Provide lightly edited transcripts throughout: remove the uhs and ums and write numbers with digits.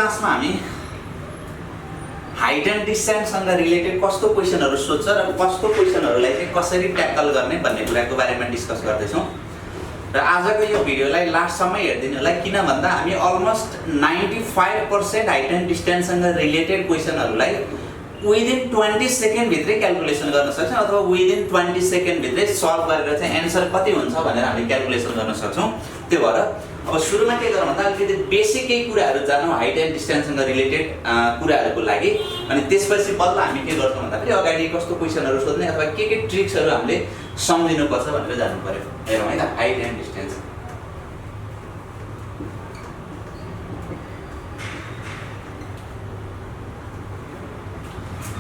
क्लासमा हामी height and डिस्टेन्ससँग रिलेटेड कस्तो क्वेसनहरु सोध्छ र कस्तो क्वेसनहरुलाई चाहिँ कसरी ट्याकल गर्ने भन्ने कुराको बारेमा डिस्कस गर्दैछौँ। र आजको यो भिडियोलाई लास्टसम्म हेर्दिनु होला, किन भन्दा हामी अलमोस्ट 95% हाइट एन्ड डिस्टेन्ससँग रिलेटेड क्वेसनहरुलाई विदिन 20 सेकेन्ड भित्रै क्याल्कुलेसन गर्न सक्छौं अथवा विदिन 20 सेकेन्ड भित्रै सल्भ गरेर चाहिँ एन्सर कति हुन्छ भनेर हामीले क्याल्कुलेसन गर्न सक्छौं। त्यो भएर अब सुरुमा के गरौँ भन्दा अलिकति बेसिक केही कुराहरु जानौं हाइट एन्ड डिस्टेन्ससँग रिलेटेड कुराहरुको लागि, अनि त्यसपछि बल्ल हामी के गर्छौं भन्दा फेरि अगाडि कस्तो क्वेसनहरु सोध्ने अथवा के ट्रिक्सहरु हामीले सम्झिनु पर्छ भनेर जान्नु पर्यो। हेरौँ है त, height and distance.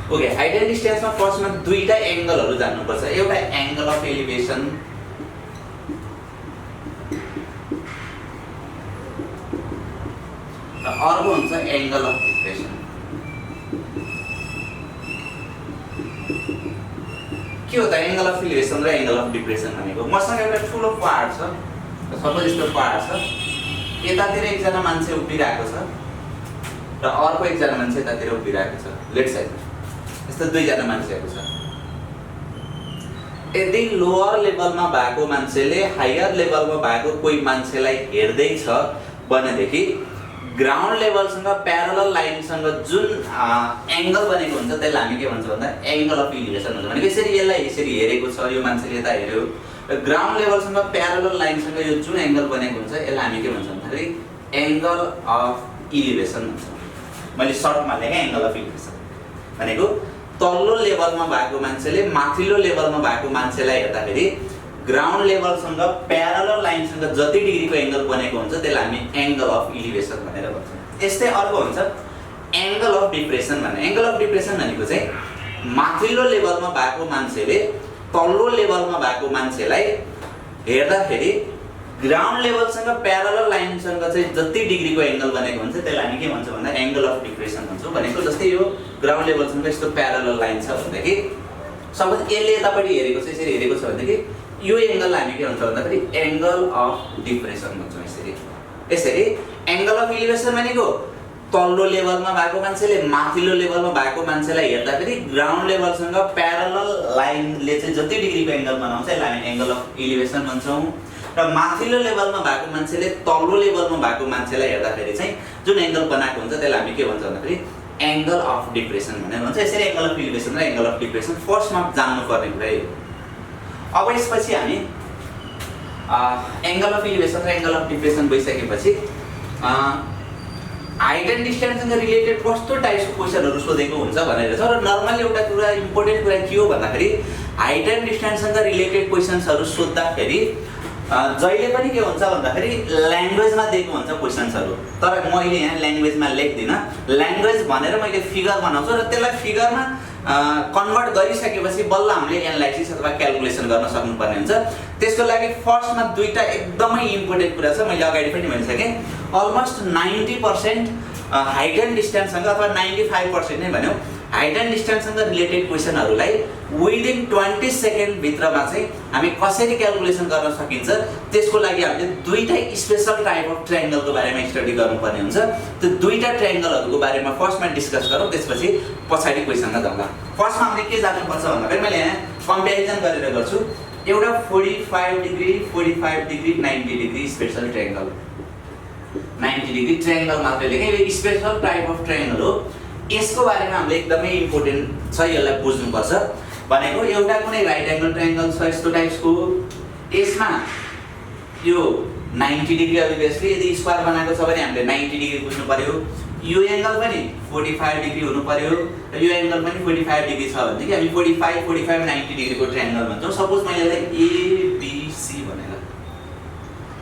Okay, height and डिस्टेन्समा फर्स्टमा दुईटा एंगलहरु जान्नुपर्छ। एउटा एंगल अफ एलिभेसन र अर्को हुन्छ एंगल अफ डिप्रेसन। के हो त एंगल अफ एलिभेसन र एंगल अफ डिप्रेसन भनेको? मसँग एउटा ठूलो पहाड छ, सपोज यस्तो पहाड छ, यतातिर एकजना मान्छे उभिरहेको छ र अर्को एकजना मान्छे यतातिर उभिरहेको छ, लेफ्ट साइडमा यस्तो दुईजना मान्छेहरु छ। यदि लोअर लेभलमा भएको मान्छेले हायर लेभलमा भएको कोही मान्छेलाई हेर्दै छ भनेदेखि ग्राउन्ड लेभलसँग प्यारलल लाइनसँग जुन एंगल बनेको हुन्छ त्यसलाई हामी के भन्छ भन्दा एंगल अफ एलिभेसन भन्छ। भनेको यसरी यसलाई यसरी हेरेको छ, यो मान्छेले यता हेर्यो र ग्राउन्ड लेभलसँग प्यारलल लाइनसँग यो जुन एंगल बनेको हुन्छ यसलाई हामी के भन्छ भन्दाखेरि एंगल अफ एलिभेसन भन्छ। मैले सर्टमा लेखे एंगल अफ एलिभेसन भनेको तल्लो लेभलमा भएको मान्छेले माथिल्लो लेभलमा भएको मान्छेलाई हेर्दाखेरि ग्राउन्ड लेभलसँग प्यारलल लाइनसँग जति डिग्रीको एंगल बनेको हुन्छ त्यसलाई हामी एंगल अफ एलिभेसन भनेर भन्छौँ। यस्तै अर्को हुन्छ एंगल अफ डिप्रेसन भन्ने। एंगल अफ डिप्रेसन भनेको चाहिँ माथिल्लो लेभलमा भएको मान्छेले तल्लो लेभलमा भएको मान्छेलाई हेर्दाखेरि ग्राउन्ड लेभलसँग प्यारलल लाइनसँग चाहिँ जति डिग्रीको एंगल बनेको हुन्छ त्यसलाई हामी के भन्छौँ भन्दा एंगल अफ डिप्रेसन भन्छौँ। भनेको जस्तै यो ग्राउन्ड लेभलसँग यस्तो प्यारलल लाइन छ भनेदेखि सपोज यसले यतापट्टि हेरेको छ, यसरी हेरेको छ भनेदेखि यो एंगललाई हामी के भन्छौँ भन्दाखेरि एंगल अफ डिप्रेसन भन्छौँ। यसरी एंगल अफ एलिभेसन भनेको तल्लो लेभलमा भएको मान्छेले माथिल्लो लेभलमा भएको मान्छेलाई हेर्दाखेरि ग्राउन्ड लेभलसँग प्यारलल लाइनले चाहिँ जति डिग्रीको एंगल बनाउँछ त्यसलाई हामी एंगल अफ एलिभेसन भन्छौँ। र माथिल्लो लेभलमा भएको मान्छेले तल्लो लेभलमा भएको मान्छेलाई हेर्दाखेरि चाहिँ जुन एंगल बनाएको हुन्छ त्यसलाई हामी के भन्छ भन्दाखेरि एंगल अफ डिप्रेसन भनेर भन्छ। यसरी एंगल अफ एलिभेसन र एंगल अफ डिप्रेसन फर्स्टमा जान्नु पर्ने कुरा हो। अब यसपछि हामी एंगल अफ एलिभेसन र एंगल अफ डिप्रेसन भइसकेपछि हाइट एन्ड डिस्टेन्ससँग रिलेटेड कस्तो टाइप्सको क्वेसनहरु सोधेको हुन्छ भनेर छ। र नर्मली एउटा कुरा इम्पोर्टेन्ट कुरा के हो भन्दाखेरि हाइट एन्ड डिस्टेन्ससँग रिलेटेड क्वेसन्सहरु सोध्दाखेरि जहिले पनि के हुन्छ भन्दाखेरि ल्याङ्ग्वेजमा दिएको हुन्छ क्वेसन्सहरु, तर मैले यहाँ ल्याङ्ग्वेजमा लेख्दिन। ल्याङ्ग्वेज भनेर मैले फिगर बनाउँछु र त्यसलाई फिगरमा कन्भर्ट गरिसकेपछि बल्ल हामीले एनालाइसिस अथवा क्याल्कुलेसन गर्न सक्नुपर्ने हुन्छ। त्यसको लागि फर्स्टमा दुईटा एकदमै इम्पोर्टेन्ट कुरा छ, मैले अगाडि पनि भनिसकेँ। अलमोस्ट 90% हाइट एन्ड डिस्टेन्ससँग अथवा 95% नै भन्यौ हाइट एन्ड डिस्टेन्ससँग रिलेटेड क्वेसनहरुलाई विदिन 20 सेकेन्ड भित्रमा चाहिँ हामी कसरी क्याल्कुलेसन गर्न सकिन्छ त्यसको लागि हामीले दुईटा स्पेशल टाइप अफ ट्रायंगलको बारेमा स्टडी गर्नुपर्ने हुन्छ। त्यो दुईटा ट्रायंगलहरुको बारेमा फर्स्टमा डिस्कस गरौँ, त्यसपछि पछाडी क्वेसनमा जाउँला। फर्स्टमा हामीले के जान्नुपर्छ भन्दाखेरि मैले यहाँ कम्प्यारिजन गरेर गर्छु। एउटा 45 degree 45 degree 90 degree special triangle, 90 degree triangle मात्र लेखेँ। यो स्पेशल टाइप अफ ट्रायंगल हो, यसको बारेमा हामीले एकदमै इम्पोर्टेन्ट छ, यसलाई बुझ्नुपर्छ। भनेको एउटा कुनै राइट एंगल ट्रायंगल छ यस्तो टाइप्सको, यसमा यो 90 डिग्री अभियसली यदि स्क्वायर बनाएको छ भने हामीले 90 डिग्री बुझ्नु पर्यो। यो एंगल पनि 45 डिग्री हुनु पर्यो र यो एंगल पनि 45 डिग्री छ भनेदेखि हामी 45 45 90 डिग्रीको ट्रायंगल भन्छौँ। सपोज मैले यसलाई एबीसी भनेर।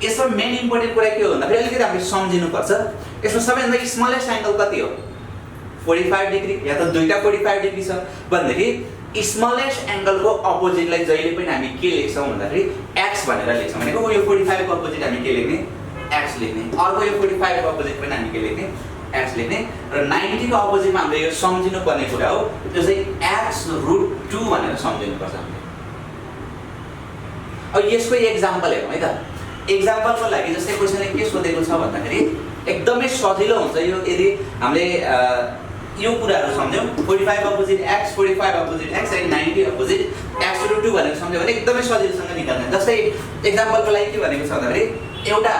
यसमा मेन इम्पोर्टेन्ट कुरा के हो भन्दाखेरि अलिकति हामीले सम्झिनु पर्छ। यसमा सबैभन्दा स्मलेस्ट एंगल कति हो? 45 डिग्री, या त दुईटा 45 डिग्री छ भनेदेखि स्मलेस्ट एंगलको अपोजिटलाई जहिले पनि हामी के लेख्छौं भन्दाखेरि x भनेर लेख्छौं। भनेको यो 45 को अपोजिट हामी के लेख्ने? x लेख्ने। अर्को यो 45 को अपोजिट पनि हामी के लेख्ने? x लेख्ने। र 90 को अपोजिटमा हामीले यो सम्झिनु पर्ने कुरा हो, त्यो चाहिँ x√2 भनेर सम्झिनु पर्छ हामीले। अब यसको एक्जाम्पल हेरौँ है त। एक्जाम्पलको लागि जस्तै क्वेशनले के सोधेको छ भन्दाखेरि एकदमै सजिलो हुन्छ यो यदि हामीले यो कुराहरू सम्झ्यौँ 45 opposite x 45 opposite x and 90 opposite x root 2 भनेर सम्झ्यौँ भने एकदमै सजिलोसँग निकाल्ने। जस्तै एक्जाम्पलको लागि के भनेको छ भन्दाखेरि एउटा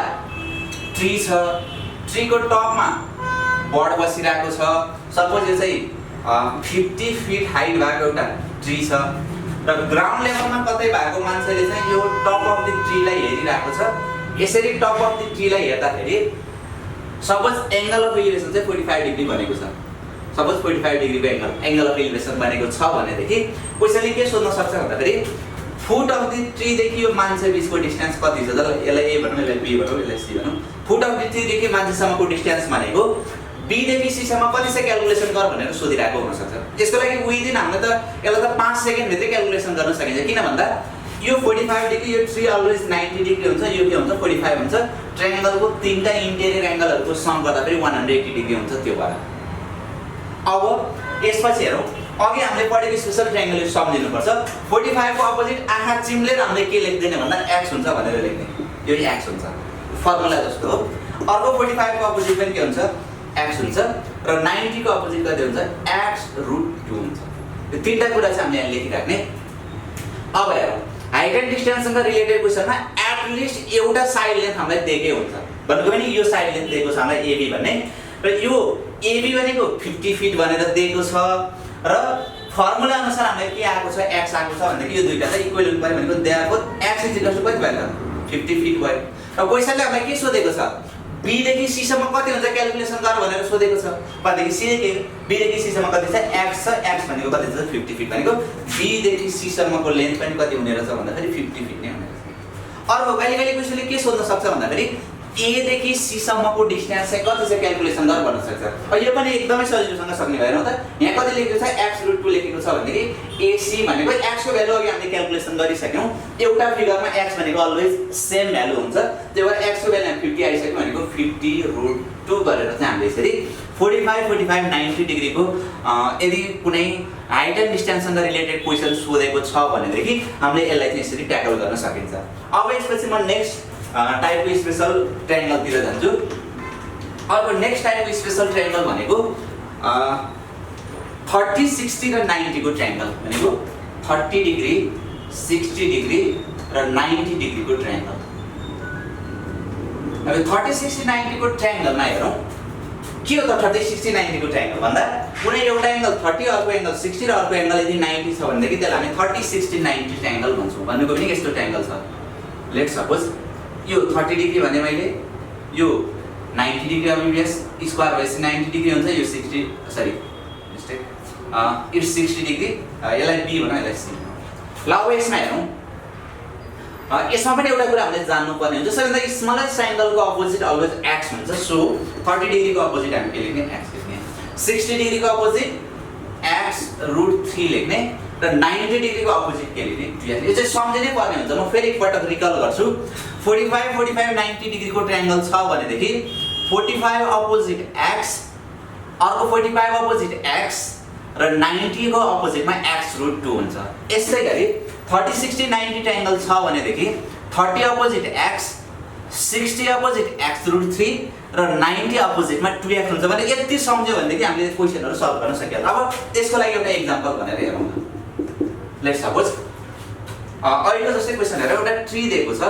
ट्री छ, ट्रीको टपमा बर्ड बसिरहेको छ। सपोज यो चाहिँ 50 फिट हाइट भएको एउटा ट्री छ र ग्राउन्ड लेभलमा कतै भएको मान्छेले चाहिँ यो टप अफ द ट्रीलाई हेरिरहेको छ। यसरी टप अफ द ट्रीलाई हेर्दाखेरि सपोज एंगल अफ एलिभेसन चाहिँ 45 डिग्री भनेको छ। सपोज 45 डिग्रीको एंगल अफ एलिभेसन भनेको छ भनेदेखि क्वेशनले के सोध्न सक्छ भन्दाखेरि फुट अफ द ट्री देखि यो मान्छे बीचको डिस्टेन्स कति छ? जब यसलाई ए भनौँ, यसलाई बी भनौँ, यसलाई सी भनौँ। फुट अफ द ट्री देखि मान्छेसम्मको डिस्टेन्स भनेको बी देखि सी सम्म कति छ क्याल्कुलेसन गर भनेर सोधिरहेको हुन सक्छ। यसको लागि विदिन हामीले त यसलाई त 5 सेकेन्ड भित्रै क्याल्कुलेसन गर्न सकिन्छ। किन भन्दा यो 45 डिग्री, यो ट्री अलवेज 90 डिग्री हुन्छ, यो के हुन्छ 45 हुन्छ। ट्रायंगलको तीनटा इन्टेरियर एंगलहरुको सम गर्दाखेरि 180 डिग्री हुन्छ त्यो भएर। अब यसपछि हेरौँ, अघि हामीले पढेको स्पेशल ट्रायंगल यो सम्झिनु पर्छ। 45 को अपोजिट आँखा चिम्लेर हामीले के लेख्दैन भन्दा x हुन्छ भनेर लेख्ने। यो x हुन्छ, फर्मुला जस्तो हो। अर्को 45 को अपोजिट पनि के हुन्छ x हुन्छ र 90 को अपोजिट कति हुन्छ x रुट 2 हुन्छ। यो तीनटा कुरा चाहिँ हामीले यहाँ लेखिराख्ने। अब हेरौँ, हाइट एन्ड डिस्टेन्ससँग रिलेटेड क्वेशनमा एट लिस्ट एउटा साइड लेन्थ हामीलाई दिएकै हुन्छ। भनेको पनि यो साइड लेन्थ दिएको छ हामीलाई AB भन्ने र यो AB भनेको 50 फिट भनेर दिएको छ र फर्मुला अनुसार हामीलाई के आएको छ x आएको छ भनेदेखि यो दुईटा चाहिँ इक्वल हुनु पर्यो भनेको therefore x is equal to कति भयो 50 फिट भयो। र क्वेशनले हामीलाई के सोधेको छ b देखि c सम्म कति हुन्छ क्याल्कुलेसन गर भनेर सोधेको छ। भनेदेखि c देखि b देखि c सम्म कति छ x छ, x भनेको कति छ 50 फिट भनेको b देखि c सम्मको लेन्थ पनि कति हुने रहेछ भन्दाखेरि 50 फिट नै हुने रहेछ। अर्को कहिले कहिले क्वेशनले के सोध्न सक्छ भन्दाखेरि a देखि c सम्मको डिस्टेन्स चाहिँ कति छ क्याल्कुलेसन गर भन्न सक्छ। यो पनि एकदमै सजिलोसँग सक्ने भएन त। यहाँ कति लेखेको छ x रुट 2 लेखेको छ भनेदेखि ac भनेको x को भ्यालु अघि हामीले क्याल्कुलेसन गरिसक्यौं। एउटा फिगरमा x भनेको अलवेज सेम भ्यालु हुन्छ। त्यही भएर x को भ्यालु 50 आइसक्यो भनेको 50 रुट 2 गरेर चाहिँ हामीले यसरी 45 45 90 डिग्रीको यदि कुनै हाइट एन्ड डिस्टेन्ससँग रिलेटेड क्वेशन सोधेको छ भनेदेखि हामीले यसलाई चाहिँ यसरी ट्याकल गर्न सकिन्छ। अब यसपछि म नेक्स्ट टाइपको स्पेशल ट्रायंगल तिर जान्छु। अर्को नेक्स्ट टाइपको स्पेशल ट्रायंगल भनेको 30 60 र 90 को ट्रायंगल भनेको 30 डिग्री 60 डिग्री र 90 डिग्री को ट्रायंगल। अब 30 60 90 को ट्रायंगलमा हेरौँ के हो त 30 60 90 को ट्रायंगल भन्दा कुनै एउटा एंगल 30 अर्को एंगल 60 र अर्को एंगल यदि 90 छ भनेदेखि त्यसलाई हामी 30 60 90 ट्रायंगल भन्छौँ। भनेको पनि यस्तो ट्रायंगल छ। लेट्स सपोज यो 30 डिग्री भने मैले यो 90 डिग्री अबियस स्क्वायर भएपछि 90 डिग्री हुन्छ। यो 60 सरी मिस्टेक इट्स 60 डिग्री। यसलाई b भनौँ, यसलाई c। ल अब यसमा हेरौँ, यसमा पनि एउटा कुरा हामीले जान्नु पर्ने हुन्छ। सबैभन्दा स्मलेस्ट ट्रायंगलको अपोजिट अलवेज x हुन्छ। सो 30 डिग्रीको अपोजिट हामी के लेख्ने x लेख्ने, 60 डिग्रीको अपोजिट x रुट 3 लेख्ने र 90 डिग्रीको अपोजिट के लेख्ने 2। यो चाहिँ सम्झिनै पर्ने हुन्छ। म फेरि एकपटक रिकल गर्छु। 45 45 90 डिग्रीको ट्रायंगल छ भनेदेखि 45 अपोजिट x, अर्को 45 अपोजिट x र 90 को अपोजिटमा x रुट 2 हुन्छ। यसै गरी 30 60 90 ट्रायंगल छ भनेदेखि 30 opposite x, 60 opposite x root 3 र 90 अपोजिटमा 2x हुन्छ। भने यति सम्झ्यो भनेदेखि हामीले क्वेशनहरु सल्भ गर्न सकिन्छ। अब त्यसको लागि एउटा एक्जाम्पल भनेर हेरौँ। लेट्स सपोज अहिले जस्तै क्वेशन हेरौँ, एउटा ट्री दिएको छ।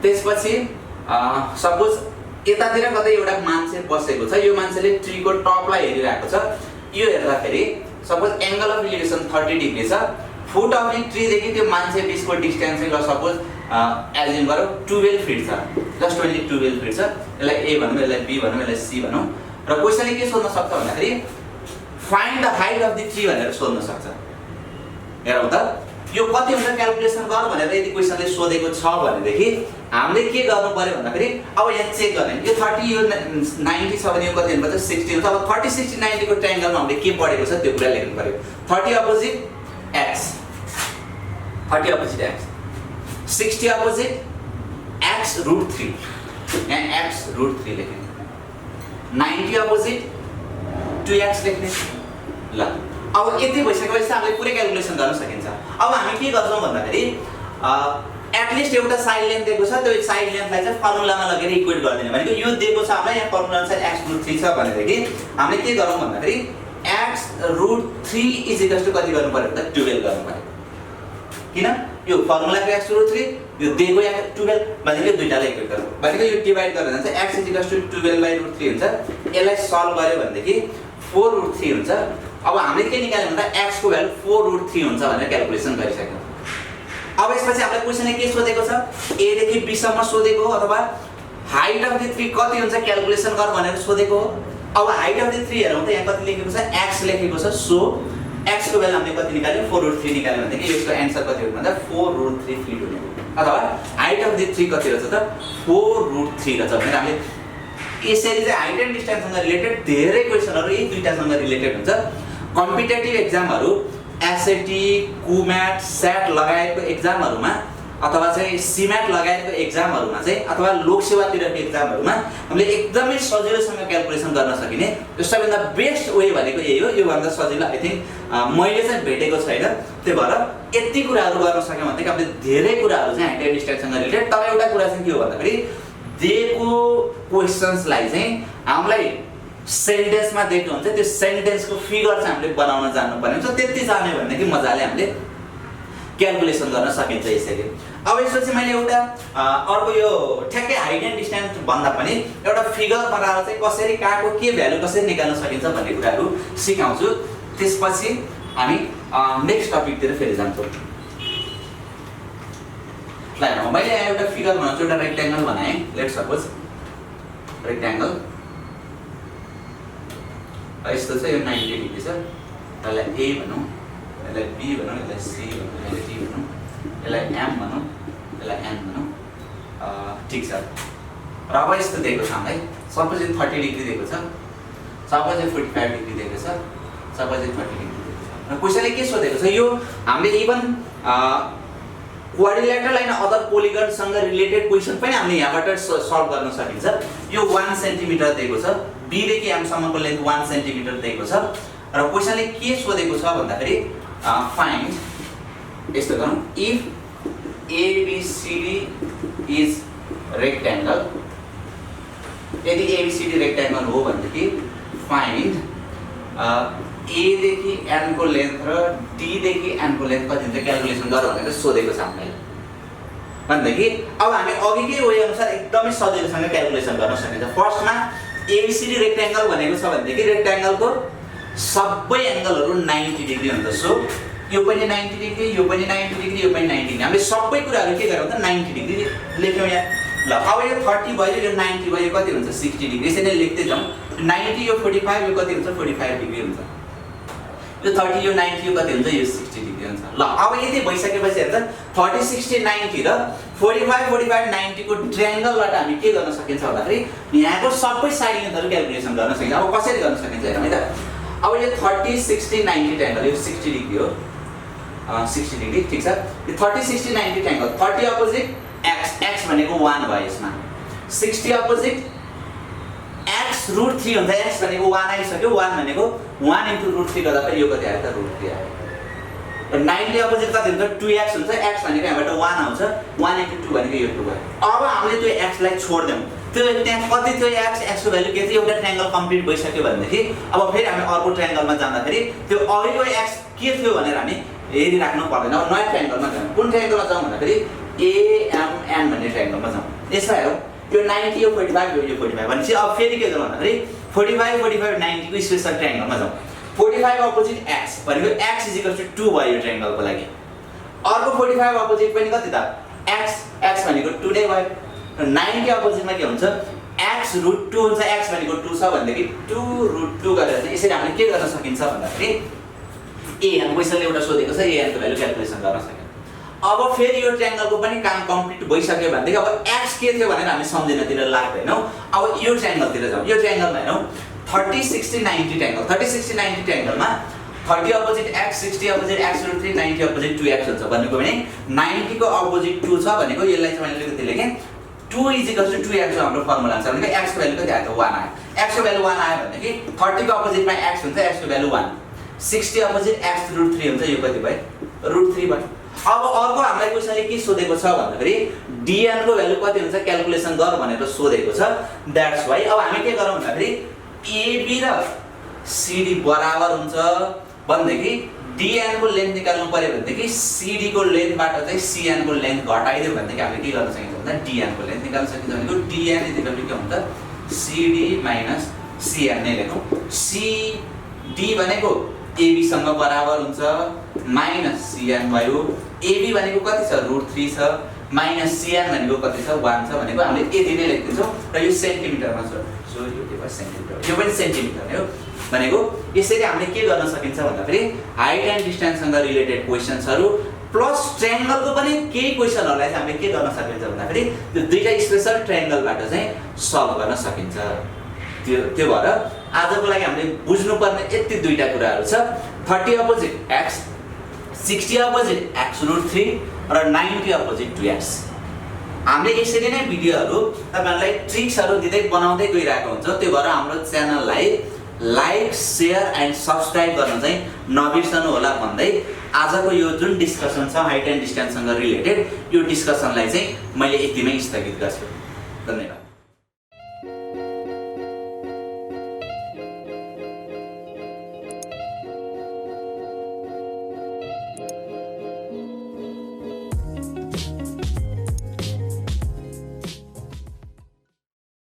त्यसपछि सपोज यतातिर कतै एउटा मान्छे बसेको छ। यो मान्छेले ट्रीको टपलाई हेरिरहेको छ। यो हेर्दाखेरि suppose angle of elevation 30 degree छ। फुट अफ द ट्री देखि त्यो मान्छे बीचको डिस्टेन्स चाहिँ सपोज एज्युम गरौँ 12 फिट छ। जस्ट ओन्ली 12 फिट छ। यसलाई a भनौँ, यसलाई b भनौँ, यसलाई c भनौँ। र क्वेशनले के सोध्न सक्छ भन्दाखेरि find the height of the tree भनेर सोध्न सक्छ। हेरौँ त यो कति हुन्छ क्याल्कुलेसन गर भनेर यदि क्वेशनले सोधेको छ भनेदेखि हामीले के गर्नु पर्यो भन्दाखेरि अब यहाँ चेक गर्ने। यो 30 यो 90 छ भने यो कति हुनुपर्छ 60 हुन्छ। अब 30 60 90 को ट्रायंगलमा हामीले के पढेको छ त्यो कुरा लेख्नु पर्यो। 30 opposite x, 30 opposite x, 60 opposite x root 3, यहाँ x रुट 3 लेख्ने, 90 अपोजिट 2x लेख्ने। ल अब यति भइसकेपछि हामीले पुरै क्याल्कुलेसन गर्न सकिन्छ। अब हामी के गर्छौं भन्दाखेरि एटलिस्ट एउटा साइड लेन्थ दिएको छ, त्यो साइड लेन्थलाई चाहिँ फर्मुलामा लगेर इक्वेट गरिदिने भनेको यो दिएको छ हामीलाई, यहाँ फर्मुला अनुसार x√3 छ भनेदेखि हामीले के गरौँ भन्दाखेरि x√3 इज इक्वल्स टु कति गर्नु पर्यो त 12 गर्नु पर्यो। किन यो फर्मुलाको x√3 यो दिएको x12 भनेको दुईटालाई इक्वेट गरौँ भनेको यो डिभाइड गरेर जान्छ x इज इक्वल्स टु 12/√3 हुन्छ। यसलाई सल्भ गर्यो भनेदेखि 4√3 हुन्छ। अब हामीले के निकाल्यौँ भन्दा x को भ्यालु 4√3 हुन्छ भनेर क्याल्कुलेसन गरिसक्यौँ। अब यसपछि हामीलाई क्वेशनले के सोधेको छ, a देखि b सम्म सोधेको हो अथवा हाइट अफ द 3 कति हुन्छ क्याल्कुलेसन गर भनेर सोधेको हो। अब हाइट अफ द 3 हेरौँ त यहाँ कति लेखेको छ x लेखेको छ, सो x को भ्यालु हामीले कति निकाल्यौँ 4√3 निकाल्यौँ भनेदेखि यसको एन्सर कति हो भन्दा 4√3 फिट हुने अथवा हाइट अफ द 3 कति रहेछ त 4√3 रहेछ भनेर हामीले यसरी चाहिँ हाइट एन्ड डिस्टेन्ससँग रिलेटेड धेरै क्वेशनहरु यही दुईटासँग रिलेटेड हुन्छ। कम्पिटेटिभ एक्जामहरु एसएटी कुम्याट स्याट लगायतको एक्जामहरुमा अथवा चाहिँ सीम्याट लगायतको एक्जामहरुमा चाहिँ अथवा लोकसेवातिरको एक्जामहरुमा हामीले एकदमै सजिलोसँग क्याल्कुलेसन गर्न सकिने यो सबैभन्दा बेस्ट वे भनेको यही हो। यो भन्दा सजिलो आई थिंक मैले चाहिँ भेटेको छैन। त्यही भएर यति कुराहरु गर्न सक्यौं भने हामीले धेरै कुराहरु चाहिँ हाइट एन्ड डिस्टेन्ससँग रिलेटेड। तर एउटा कुरा चाहिँ के हो भन्दाखेरि दिएको क्वेशन्सलाई चाहिँ हामीलाई सेन्टेन्समा दिएको हुन्छ, त्यो सेन्टेन्सको फिगर चाहिँ हामीले बनाउन जान्नुपर्ने हुन्छ। त्यति जान्यो भनेदेखि मजाले हामीले क्याल्कुलेसन गर्न सकिन्छ यसरी। अब यसपछि मैले एउटा अर्को यो ठ्याक्कै हाइट एन्ड डिस्टेन्स भन्दा पनि एउटा फिगर बनाएर चाहिँ कसरी कहाँको के भ्यालु कसरी निकाल्न सकिन्छ भन्ने कुराहरु सिकाउँछु। त्यसपछि हामी नेक्स्ट टपिकतिर फेरि जान्छौँ। ल हेरौँ, मैले यहाँ एउटा फिगर बनाउँछु, एउटा रेक्टेंगल बनाएँ। लेट्स सपोज रेक्टेंगल यस्तो छ, यो 90 डिग्री छ। यसलाई A भनौँ, यसलाई B भनौँ, यसलाई C भनौँ, यसलाई D भनौँ, यसलाई M भनौँ, यसलाई N भनौँ। ठीक छ। र अब यस्तो दिएको छ हामीलाई, सपोज 30 डिग्री दिएको छ, सपोज 45 डिग्री दिएको छ, सपोज 30 डिग्री दिएको छ। र क्वेशनले के सोधेको छ, यो हामीले इभन क्वाड्रिलेटरल एन्ड अदर पोलिगनसँग रिलेटेड क्वेशन पनि हामीले यहाँबाट सल्भ गर्न सकिन्छ। यो 1 सेन्टिमिटर दिएको छ, B देखि M सम्मको लेन्थ 1 सेन्टिमिटर दिएको छ। र क्वेशनले के सोधेको छ भन्दाखेरि फाइन्ड यस्तो गरौँ, इफ ABCD इज रेक्टेंगल, यदि ABCD रेक्टेंगल हो भनेदेखि फाइन्ड A देखि N को लेन्थ र D देखि N को लेन्थ कति हुन्छ क्याल्कुलेसन गर भनेर सोधेको छ हामीलाई। भनेदेखि अब हामी अघिकै वे अनुसार एकदमै सजिलोसँग क्याल्कुलेसन गर्न सकिन्छ। फर्स्टमा ABCD रेक्टेंगल भनेको छ भनेदेखि रेक्टेंगलको सबै एंगलहरु 90 डिग्री हुन्छ। सो यो पनि 90 डिग्री, यो पनि 90 डिग्री, यो पनि 90 डिग्री। हामीले सबै कुराहरु के गर्यौं त 90 डिग्री लेख्यौं यहाँ। ल अब यो 30 भयो, यो 90 भयो, कति हुन्छ 60 डिग्री। यसरी नै लेख्दै जाउँ। 90 यो 45 यो कति हुन्छ 45 डिग्री हुन्छ। यो 30 यो 90 यो कति हुन्छ यो 60 डिग्री हुन्छ। ल अब यदि भइसकेपछि हेर्दा 30 60 90 र 45 45 90 को ट्रायंगलबाट हामी के गर्न सकिन्छ भन्दाखेरि यहाँको सबै साइड लेन्थहरु क्याल्कुलेसन गर्न सकिन्छ। अब कसरी गर्न सकिन्छ हेरौँ है त। अब यो 30 60 90 ट्रायंगल यो 60 डिग्री हो, 60 डिग्री ठीक छ। यो 30 60 90 ट्रायंगल 30 अपोजिट x भनेको 1 भयो यसमा, 60 अपोजिट x√3 हुन्छ। x भनेको 1 आइसक्यो, 1 भनेको 1 * √3 गर्दा पनि यो कति आयो त √3 आयो। र 90 अपोजिट कति हुन्छ 2x हुन्छ। x भनेको यहाँबाट 1 आउँछ, 1 * 2 भनेको यो 2 भयो। अब हामीले त्यो x लाई छोड्दियौं। त्यो त्यहाँ कति थियो x को भ्यालु के थियो, एउटा ट्रायंगल कम्प्लिट भइसक्यो भनेदेखि अब फेरि हामी अर्को ट्रायंगलमा जाँदाखेरि त्यो अघिको x के थियो भनेर हामी हेरि राख्नु पर्दैन। अब नयाँ ट्रायंगलमा जाउँ। कुन ट्रायंगलमा जाउँ भन्दाखेरि AMN भन्ने ट्रायंगलमा जाउँ। यसमा हेरौँ, यो 90 यो 45 यो 45 भनेपछि अब फेरि के गरौँ भन्दाखेरि 45 45 90 को स्पेशल ट्रायंगलमा जाउँ। 45 अपोजिट x भनेको x = 2 भयो यो ट्रायंगलको लागि। अर्को 45 अपोजिट पनि कति त x भनेको 2 नै भयो। 90 अपोजिटमा के हुन्छ x√2 हुन्छ। x भनेको 2 छ भनेदेखि 2√2 गरेर चाहिँ यसरी हामीले के गर्न सकिन्छ भन्दाखेरि an क्वेशनले एउटा सोधेको छ, an को भ्यालु क्याल्कुलेसन गर्न सकिन्छ। अब फेरि यो ट्रायंगलको पनि काम कम्प्लिट भइसक्यो भनेदेखि अब x के थियो भनेर हामी सम्झिनतिर लाग्दैनौ। अब यो ट्रायंगलतिर जाउँ। यो ट्रायंगलमा हेरौँ 30 60 90 triangle. 30 60 90 ट्रायंगलमा 30 opposite x 60 opposite x√3 90 opposite 2x हुन्छ। भनेको भने 90 को अपोजिट 2 छ भनेको यसलाई चाहिँ मैले कति लेखेँ 2 = 2x हाम्रो फर्मुला छ। भनेको x को भ्यालु कति आयो त 1 आयो। x को भ्यालु 1 आयो भनेदेखि 30 को अपोजिटमा x हुन्छ, x को भ्यालु 1। 60 अपोजिट x√3 हुन्छ, यो कति भयो √3 भयो। अब अर्को हामीलाई क्वेसनले के सोधेको छ भन्दाखेरि dn को भ्यालु कति हुन्छ क्याल्कुलेसन गर भनेर सोधेको छ। द्याट्स वाइ अब हामी के गरौँ भन्दाखेरि AB र CD बराबर हुन्छ भनेदेखि dn को लेन्थ निकाल्नु पर्यो भनेदेखि CD को लेन्थबाट चाहिँ CN को लेन्थ घटाइदियो भनेदेखि हामीले के गर्न सकिन्छ भन्दा dn को लेन्थ निकाल्न सकिन्छ भनेको dn इक्वल के हुन्छ CD माइनस CN नै लेखौँ। CD भनेको AB सँग बराबर हुन्छ माइनस CN भयो। AB भनेको कति छ √3 छ माइनस CN भनेको कति छ 1 छ भनेको हामीले यति नै लेख्दिन्छौँ र यो सेन्टिमिटरमा छ। सो यो के भयो सेन्टिमिटर, यो पनि सेन्टिमिटर नै हो भनेको। यसरी हामीले के गर्न सकिन्छ भन्दाखेरि हाइट एन्ड डिस्टेन्ससँग रिलेटेड क्वेशन्सहरु प्लस ट्रायंगलको पनि केही क्वेशनहरुलाई चाहिँ हामीले के गर्न सकिन्छ भन्दाखेरि त्यो दुईटा स्पेशल ट्रायंगलबाट चाहिँ सल्भ गर्न सकिन्छ। त्यो भएर आजको लागि हामीले बुझ्नुपर्ने यति दुईटा कुराहरु छ 30 अपोजिट x 60 अपोजिट x √3 र 90 अपोजिट 2x। हामीले यसरी नै भिडियोहरु तपाईहरुलाई ट्रिक्सहरु दिँदै बनाउँदै गइरहेको हुन्छ। त्यो भएर हाम्रो च्यानललाई लाइक शेयर एन्ड सब्स्क्राइब गर्न चाहिँ नबिर्सनु होला भन्दै आजको यो जुन डिस्कसन छ हाइट एन्ड डिस्टेन्ससँग रिलेटेड यो डिस्कसनलाई चाहिँ मैले यतिमै स्थगित गर्छु। धन्यवाद।